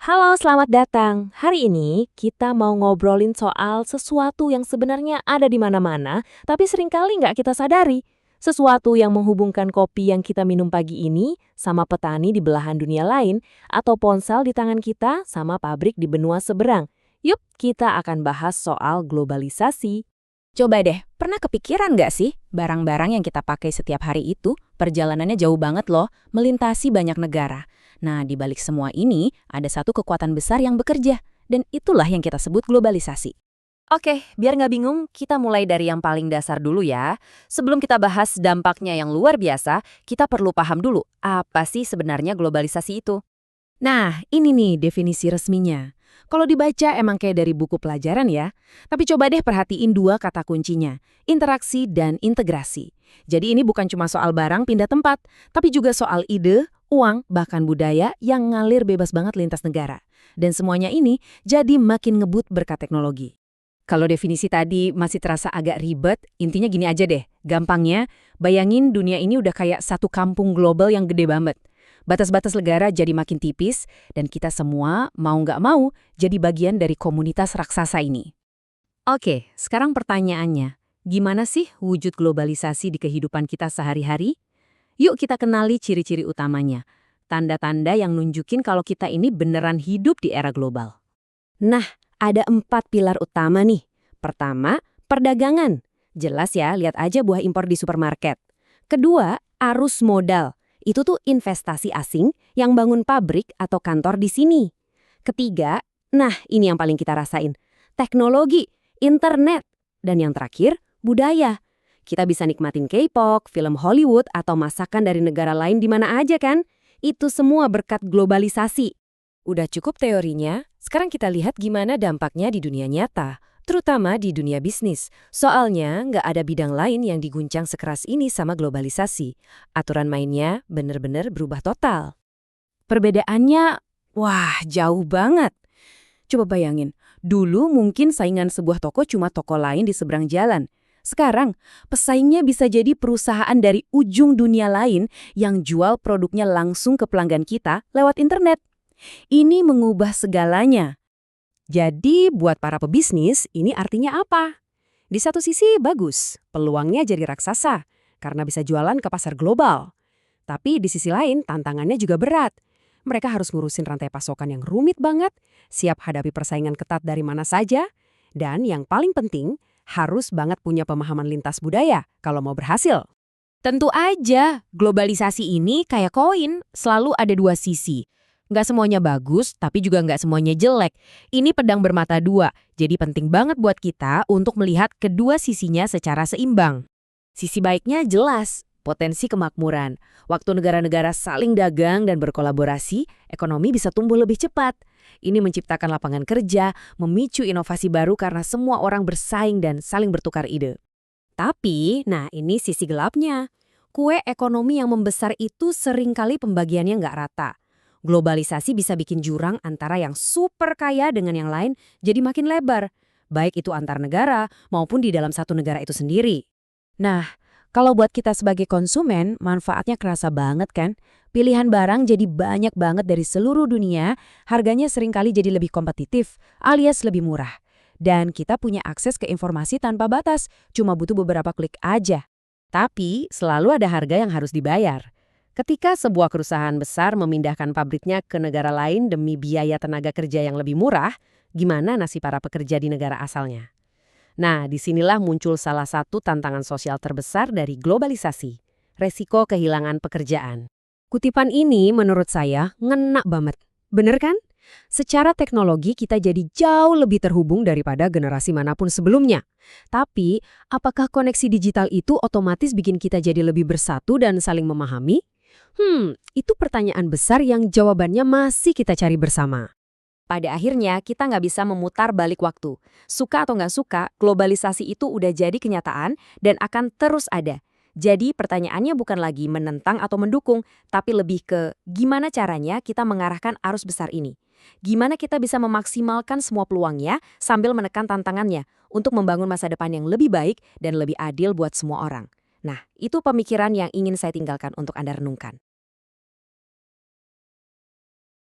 Halo, selamat datang. Hari ini kita mau ngobrolin soal sesuatu yang sebenarnya ada di mana-mana, tapi seringkali nggak kita sadari. Sesuatu yang menghubungkan kopi yang kita minum pagi ini sama petani di belahan dunia lain, atau ponsel di tangan kita sama pabrik di benua seberang. Yuk, kita akan bahas soal globalisasi. Coba deh, pernah kepikiran nggak sih barang-barang yang kita pakai setiap hari itu perjalanannya jauh banget loh, melintasi banyak negara. Nah, di balik semua ini ada satu kekuatan besar yang bekerja, dan itulah yang kita sebut globalisasi. Oke, biar nggak bingung, kita mulai dari yang paling dasar dulu ya. Sebelum kita bahas dampaknya yang luar biasa, kita perlu paham dulu apa sih sebenarnya globalisasi itu. Nah, ini nih definisi resminya. Kalau dibaca emang kayak dari buku pelajaran ya. Tapi coba deh perhatiin dua kata kuncinya, interaksi dan integrasi. Jadi ini bukan cuma soal barang pindah tempat, tapi juga soal ide, uang, bahkan budaya yang ngalir bebas banget lintas negara. Dan semuanya ini jadi makin ngebut berkat teknologi. Kalau definisi tadi masih terasa agak ribet, intinya gini aja deh. Gampangnya, bayangin dunia ini udah kayak satu kampung global yang gede banget. Batas-batas negara jadi makin tipis, dan kita semua mau nggak mau jadi bagian dari komunitas raksasa ini. Oke, sekarang pertanyaannya, gimana sih wujud globalisasi di kehidupan kita sehari-hari? Yuk kita kenali ciri-ciri utamanya, tanda-tanda yang nunjukin kalau kita ini beneran hidup di era global. Nah, ada 4 pilar utama nih. Pertama, perdagangan. Jelas ya, lihat aja buah impor di supermarket. Kedua, arus modal. Itu tuh investasi asing yang bangun pabrik atau kantor di sini. Ketiga, nah ini yang paling kita rasain, teknologi, internet. Dan yang terakhir, budaya. Kita bisa nikmatin K-pop, film Hollywood, atau masakan dari negara lain di mana aja kan? Itu semua berkat globalisasi. Udah cukup teorinya, sekarang kita lihat gimana dampaknya di dunia nyata. Terutama di dunia bisnis. Soalnya nggak ada bidang lain yang diguncang sekeras ini sama globalisasi. Aturan mainnya bener-bener berubah total. Perbedaannya, wah jauh banget. Coba bayangin, dulu mungkin saingan sebuah toko cuma toko lain di seberang jalan. Sekarang, pesaingnya bisa jadi perusahaan dari ujung dunia lain yang jual produknya langsung ke pelanggan kita lewat internet. Ini mengubah segalanya. Jadi buat para pebisnis, ini artinya apa? Di satu sisi bagus, peluangnya jadi raksasa, karena bisa jualan ke pasar global. Tapi di sisi lain, tantangannya juga berat. Mereka harus ngurusin rantai pasokan yang rumit banget, siap hadapi persaingan ketat dari mana saja, dan yang paling penting, harus banget punya pemahaman lintas budaya kalau mau berhasil. Tentu aja, globalisasi ini kayak koin, selalu ada dua sisi. Nggak semuanya bagus, tapi juga nggak semuanya jelek. Ini pedang bermata dua, jadi penting banget buat kita untuk melihat kedua sisinya secara seimbang. Sisi baiknya jelas, potensi kemakmuran. Waktu negara-negara saling dagang dan berkolaborasi, ekonomi bisa tumbuh lebih cepat. Ini menciptakan lapangan kerja, memicu inovasi baru karena semua orang bersaing dan saling bertukar ide. Tapi, nah ini sisi gelapnya. Kue ekonomi yang membesar itu seringkali pembagiannya nggak rata. Globalisasi bisa bikin jurang antara yang super kaya dengan yang lain jadi makin lebar, baik itu antar negara maupun di dalam satu negara itu sendiri. Nah, kalau buat kita sebagai konsumen, manfaatnya kerasa banget kan? Pilihan barang jadi banyak banget dari seluruh dunia, harganya seringkali jadi lebih kompetitif alias lebih murah. Dan kita punya akses ke informasi tanpa batas, cuma butuh beberapa klik aja. Tapi selalu ada harga yang harus dibayar. Ketika sebuah perusahaan besar memindahkan pabriknya ke negara lain demi biaya tenaga kerja yang lebih murah, gimana nasib para pekerja di negara asalnya? Nah, disinilah muncul salah satu tantangan sosial terbesar dari globalisasi, resiko kehilangan pekerjaan. Kutipan ini menurut saya ngena banget. Bener kan? Secara teknologi kita jadi jauh lebih terhubung daripada generasi manapun sebelumnya. Tapi, apakah koneksi digital itu otomatis bikin kita jadi lebih bersatu dan saling memahami? Itu pertanyaan besar yang jawabannya masih kita cari bersama. Pada akhirnya, kita nggak bisa memutar balik waktu. Suka atau nggak suka, globalisasi itu udah jadi kenyataan dan akan terus ada. Jadi pertanyaannya bukan lagi menentang atau mendukung, tapi lebih ke gimana caranya kita mengarahkan arus besar ini. Gimana kita bisa memaksimalkan semua peluangnya sambil menekan tantangannya untuk membangun masa depan yang lebih baik dan lebih adil buat semua orang. Nah, itu pemikiran yang ingin saya tinggalkan untuk Anda renungkan.